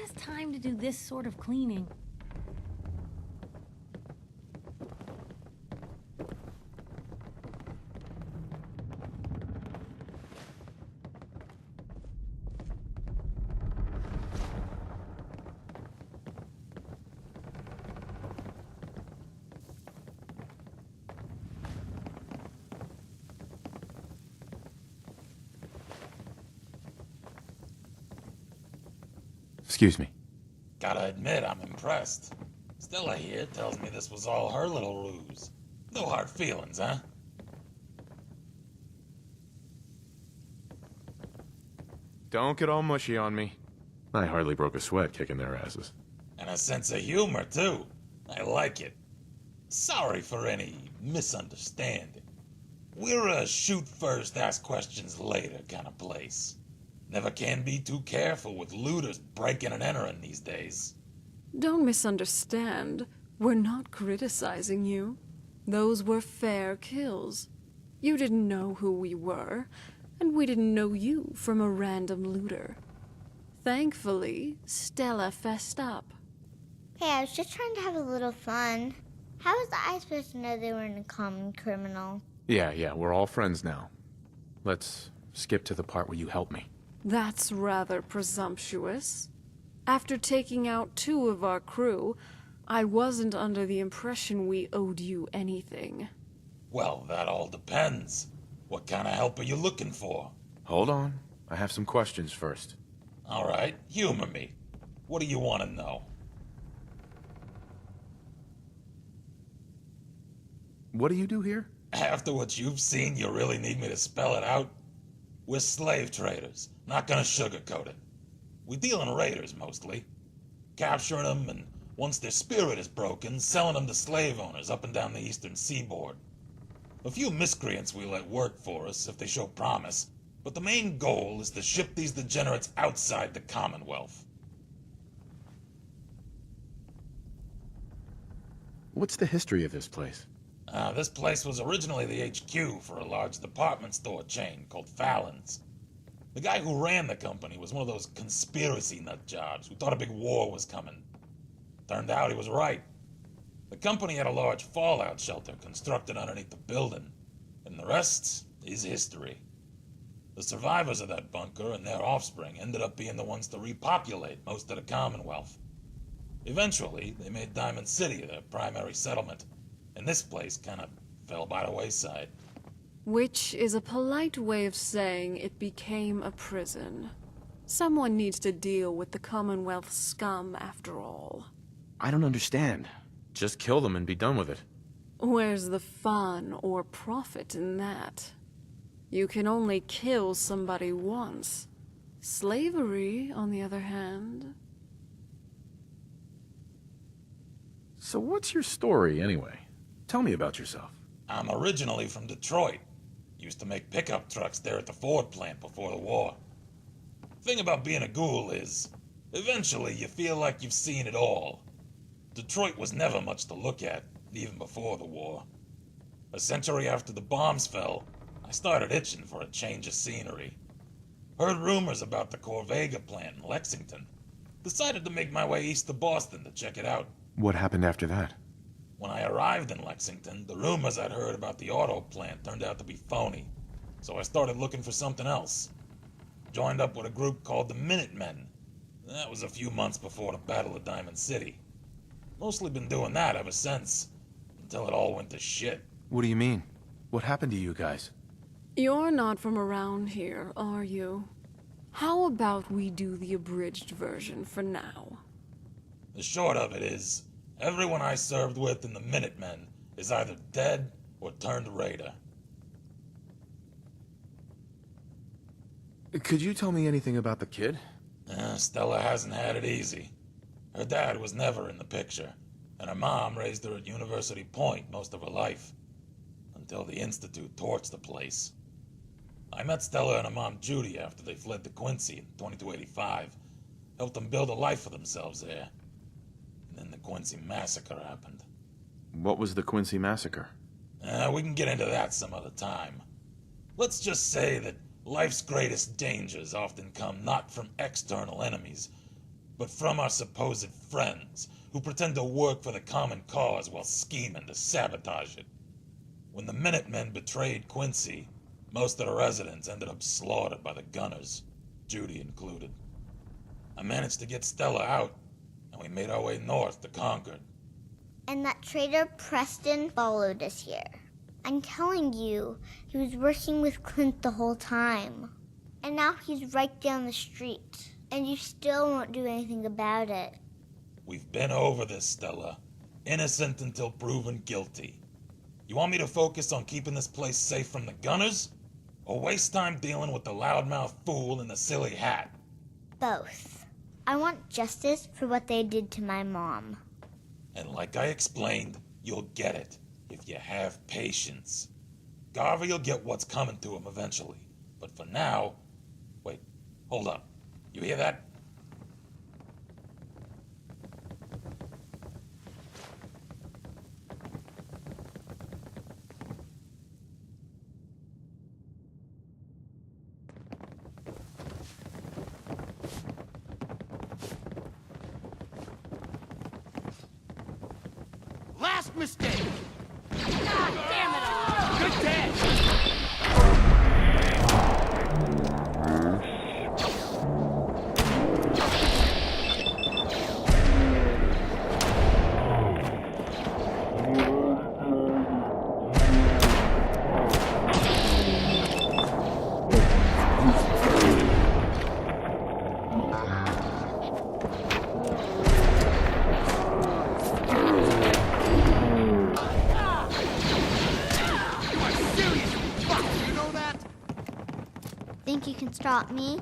has time to do this sort of cleaning? Excuse me. Gotta admit, I'm impressed. Stella here tells me this was all her little ruse. No hard feelings, huh? Don't get all mushy on me. I hardly broke a sweat kicking their asses. And a sense of humor, too. I like it. Sorry for any misunderstanding. We're a shoot first, ask questions later kind of place. Never can be too careful with looters breaking and entering these days. Don't misunderstand. We're not criticizing you. Those were fair kills. You didn't know who we were, and we didn't know you from a random looter. Thankfully, Stella fessed up. Hey, I was just trying to have a little fun. How was I supposed to know they weren't a common criminal? Yeah, we're all friends now. Let's skip to the part where you help me. That's rather presumptuous. After taking out 2 of our crew, I wasn't under the impression we owed you anything. Well, that all depends. What kind of help are you looking for? Hold on. I have some questions first. All right, humor me. What do you want to know? What do you do here? After what you've seen, you really need me to spell it out? We're slave traders, not gonna sugarcoat it. We deal in raiders, mostly. Capturing them, and once their spirit is broken, selling them to slave owners up and down the eastern seaboard. A few miscreants we let work for us if they show promise, but the main goal is to ship these degenerates outside the Commonwealth. What's the history of this place? This place was originally the HQ for a large department store chain called Fallon's. The guy who ran the company was one of those conspiracy nut jobs who thought a big war was coming. Turned out he was right. The company had a large fallout shelter constructed underneath the building, and the rest is history. The survivors of that bunker and their offspring ended up being the ones to repopulate most of the Commonwealth. Eventually, they made Diamond City their primary settlement, and this place kind of fell by the wayside. Which is a polite way of saying it became a prison. Someone needs to deal with the Commonwealth scum after all. I don't understand. Just kill them and be done with it. Where's the fun or profit in that? You can only kill somebody once. Slavery, on the other hand... So what's your story, anyway? Tell me about yourself. I'm originally from Detroit. Used to make pickup trucks there at the Ford plant before the war. Thing about being a ghoul is, eventually you feel like you've seen it all. Detroit was never much to look at, even before the war. A century after the bombs fell, I started itching for a change of scenery. Heard rumors about the Corvega plant in Lexington. Decided to make my way east to Boston to check it out. What happened after that? When I arrived in Lexington, the rumors I'd heard about the auto plant turned out to be phony, so I started looking for something else. Joined up with a group called the Minutemen. That was a few months before the Battle of Diamond City. Mostly been doing that ever since, until it all went to shit. What do you mean? What happened to you guys? You're not from around here, are you? How about we do the abridged version for now? The short of it is, everyone I served with in the Minutemen is either dead or turned raider. Could you tell me anything about the kid? Stella hasn't had it easy. Her dad was never in the picture, and her mom raised her at University Point most of her life, until the Institute torched the place. I met Stella and her mom Judy after they fled to Quincy in 2285, helped them build a life for themselves there. And then the Quincy Massacre happened. What was the Quincy Massacre? We can get into that some other time. Let's just say that life's greatest dangers often come not from external enemies, but from our supposed friends who pretend to work for the common cause while scheming to sabotage it. When the Minutemen betrayed Quincy, most of the residents ended up slaughtered by the gunners, Judy included. I managed to get Stella out, and we made our way north to Concord. And that traitor Preston followed us here. I'm telling you, he was working with Clint the whole time. And now he's right down the street. And you still won't do anything about it. We've been over this, Stella. Innocent until proven guilty. You want me to focus on keeping this place safe from the gunners? Or waste time dealing with the loudmouth fool in the silly hat? Both. I want justice for what they did to my mom. And like I explained, you'll get it if you have patience. Garvey will get what's coming to him eventually. But for now... Wait, hold up. You hear that? Last mistake! God damn it all! Good day! Think you can stop me?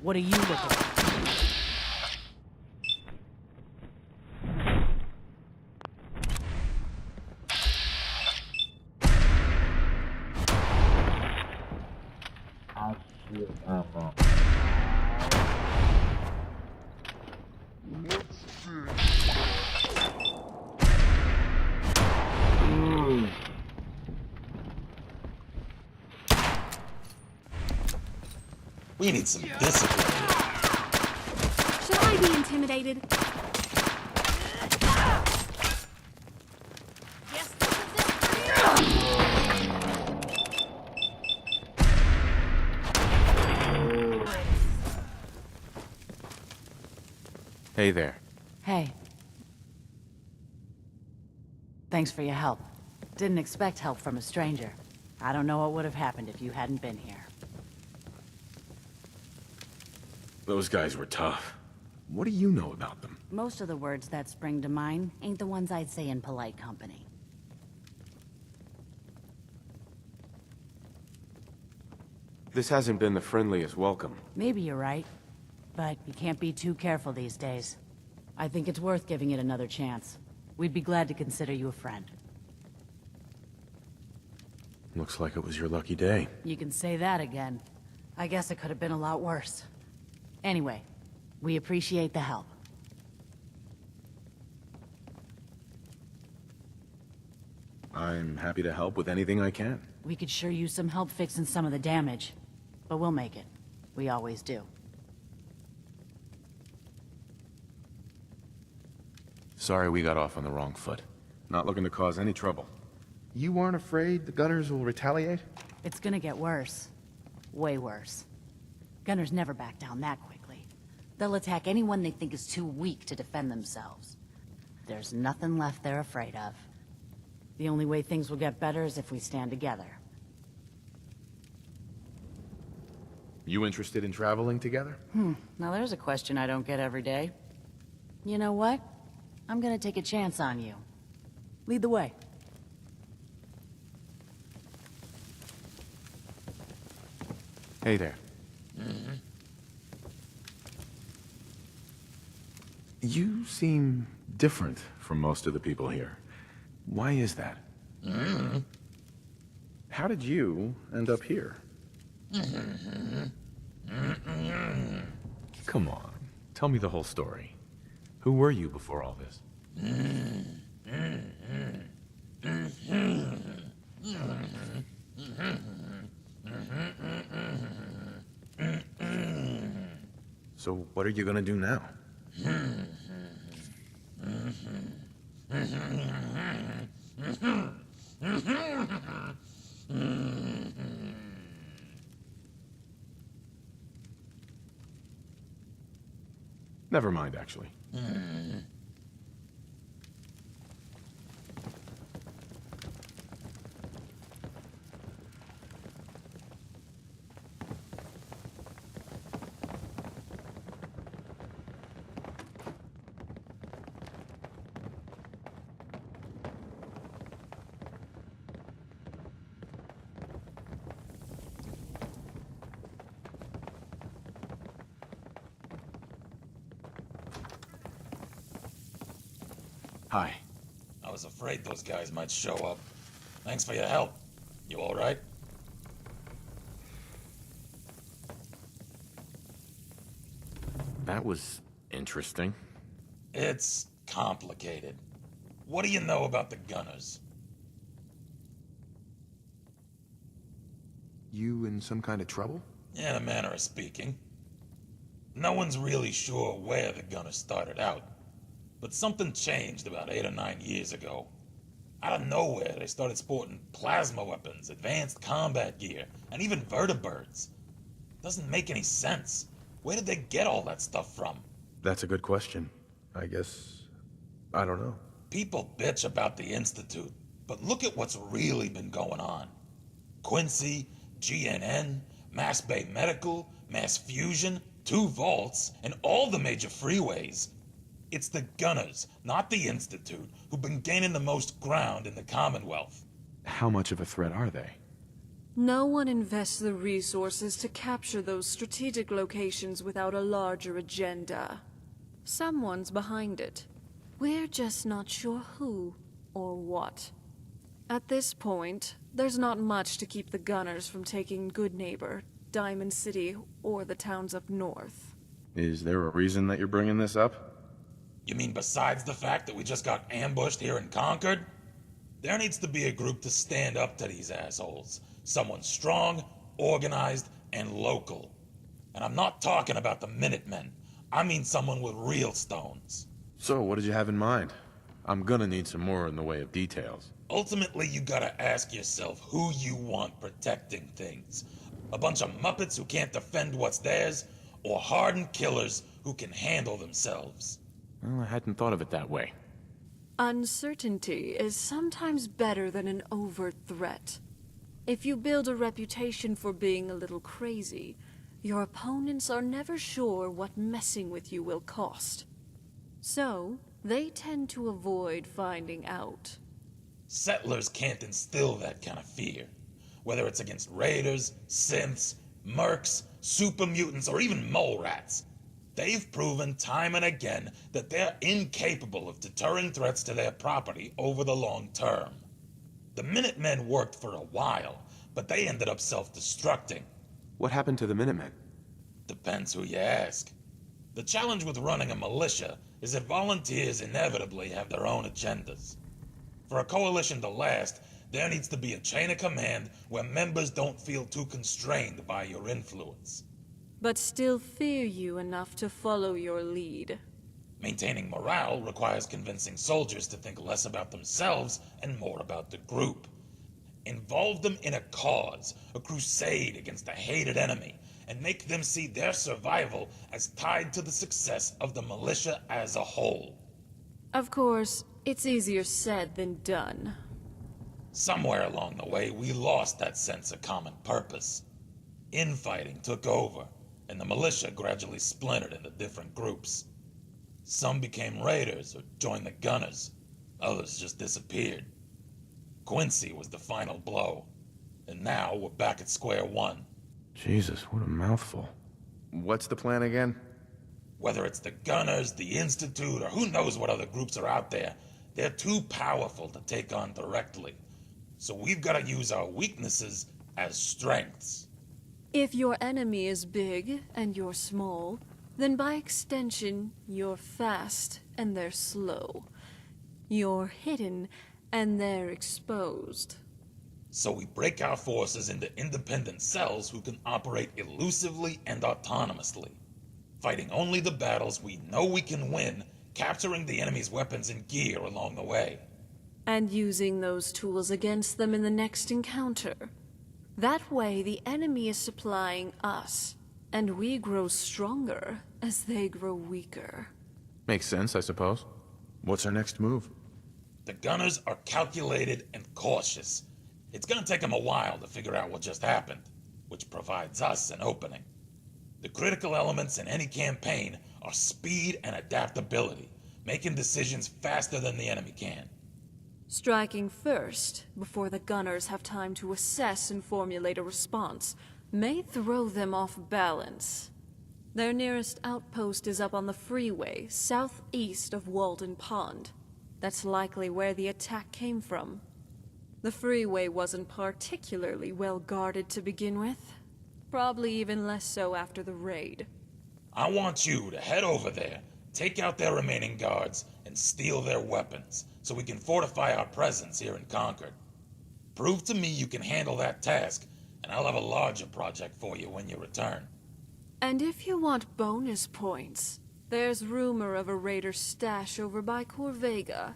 What are you looking for? We need some discipline. Should I be intimidated? Guess this is it for you. Hey there. Hey. Thanks for your help. Didn't expect help from a stranger. I don't know what would have happened if you hadn't been here. Those guys were tough. What do you know about them? Most of the words that spring to mind ain't the ones I'd say in polite company. This hasn't been the friendliest welcome. Maybe you're right, but you can't be too careful these days. I think it's worth giving it another chance. We'd be glad to consider you a friend. Looks like it was your lucky day. You can say that again. I guess it could have been a lot worse. Anyway, we appreciate the help. I'm happy to help with anything I can. We could sure use some help fixing some of the damage. But we'll make it. We always do. Sorry we got off on the wrong foot. Not looking to cause any trouble. You aren't afraid the Gunners will retaliate? It's gonna get worse. Way worse. Gunners never back down that quickly. They'll attack anyone they think is too weak to defend themselves. There's nothing left they're afraid of. The only way things will get better is if we stand together. You interested in traveling together? Now there's a question I don't get every day. You know what? I'm gonna take a chance on you. Lead the way. Hey there. You seem different from most of the people here. Why is that? How did you end up here? Come on, tell me the whole story. Who were you before all this? So what are you gonna do now? Never mind, actually. Hi. I was afraid those guys might show up. Thanks for your help. You all right? That was interesting. It's complicated. What do you know about the Gunners? You in some kind of trouble? In a manner of speaking. No one's really sure where the Gunners started out. But something changed about 8 or 9 years ago. Out of nowhere, they started sporting plasma weapons, advanced combat gear, and even vertibirds. Doesn't make any sense. Where did they get all that stuff from? That's a good question. I guess... I don't know. People bitch about the Institute, but look at what's really been going on. Quincy, GNN, Mass Bay Medical, Mass Fusion, 2 vaults, and all the major freeways. It's the Gunners, not the Institute, who've been gaining the most ground in the Commonwealth. How much of a threat are they? No one invests the resources to capture those strategic locations without a larger agenda. Someone's behind it. We're just not sure who or what. At this point, there's not much to keep the Gunners from taking Good Neighbor, Diamond City, or the towns up north. Is there a reason that you're bringing this up? You mean besides the fact that we just got ambushed here in Concord? There needs to be a group to stand up to these assholes. Someone strong, organized, and local. And I'm not talking about the Minutemen. I mean someone with real stones. So, what did you have in mind? I'm gonna need some more in the way of details. Ultimately, you gotta ask yourself who you want protecting things. A bunch of Muppets who can't defend what's theirs, or hardened killers who can handle themselves. Well, I hadn't thought of it that way. Uncertainty is sometimes better than an overt threat. If you build a reputation for being a little crazy, your opponents are never sure what messing with you will cost. So, they tend to avoid finding out. Settlers can't instill that kind of fear. Whether it's against raiders, synths, mercs, super mutants, or even mole rats. They've proven time and again that they're incapable of deterring threats to their property over the long term. The Minutemen worked for a while, but they ended up self-destructing. What happened to the Minutemen? Depends who you ask. The challenge with running a militia is that volunteers inevitably have their own agendas. For a coalition to last, there needs to be a chain of command where members don't feel too constrained by your influence. But still fear you enough to follow your lead. Maintaining morale requires convincing soldiers to think less about themselves and more about the group. Involve them in a cause, a crusade against a hated enemy, and make them see their survival as tied to the success of the militia as a whole. Of course, it's easier said than done. Somewhere along the way, we lost that sense of common purpose. Infighting took over, and the militia gradually splintered into different groups. Some became raiders or joined the Gunners. Others just disappeared. Quincy was the final blow, and now we're back at square one. Jesus, what a mouthful. What's the plan again? Whether it's the Gunners, the Institute, or who knows what other groups are out there, they're too powerful to take on directly. So we've got to use our weaknesses as strengths. If your enemy is big and you're small, then by extension, you're fast and they're slow. You're hidden and they're exposed. So we break our forces into independent cells who can operate elusively and autonomously, fighting only the battles we know we can win, capturing the enemy's weapons and gear along the way. And using those tools against them in the next encounter. That way, the enemy is supplying us, and we grow stronger as they grow weaker. Makes sense, I suppose. What's our next move? The Gunners are calculated and cautious. It's gonna take them a while to figure out what just happened, which provides us an opening. The critical elements in any campaign are speed and adaptability, making decisions faster than the enemy can. Striking first, before the Gunners have time to assess and formulate a response, may throw them off balance. Their nearest outpost is up on the freeway, southeast of Walden Pond. That's likely where the attack came from. The freeway wasn't particularly well guarded to begin with. Probably even less so after the raid. I want you to head over there, take out their remaining guards, and steal their weapons, so we can fortify our presence here in Concord. Prove to me you can handle that task, and I'll have a larger project for you when you return. And if you want bonus points, there's rumor of a raider stash over by Corvega.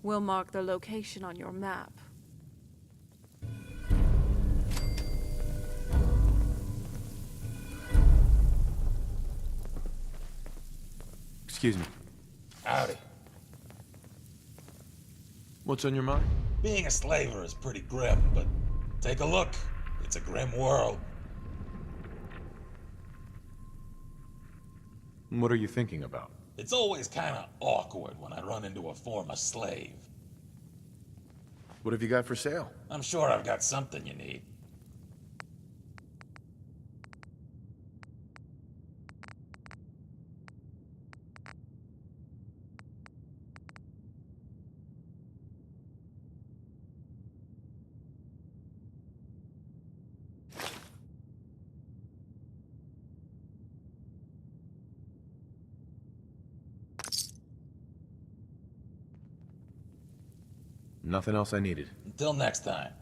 We'll mark the location on your map. Excuse me. Howdy. What's on your mind? Being a slaver is pretty grim, but take a look. It's a grim world. What are you thinking about? It's always kinda awkward when I run into a former slave. What have you got for sale? I'm sure I've got something you need. Nothing else I needed. Until next time.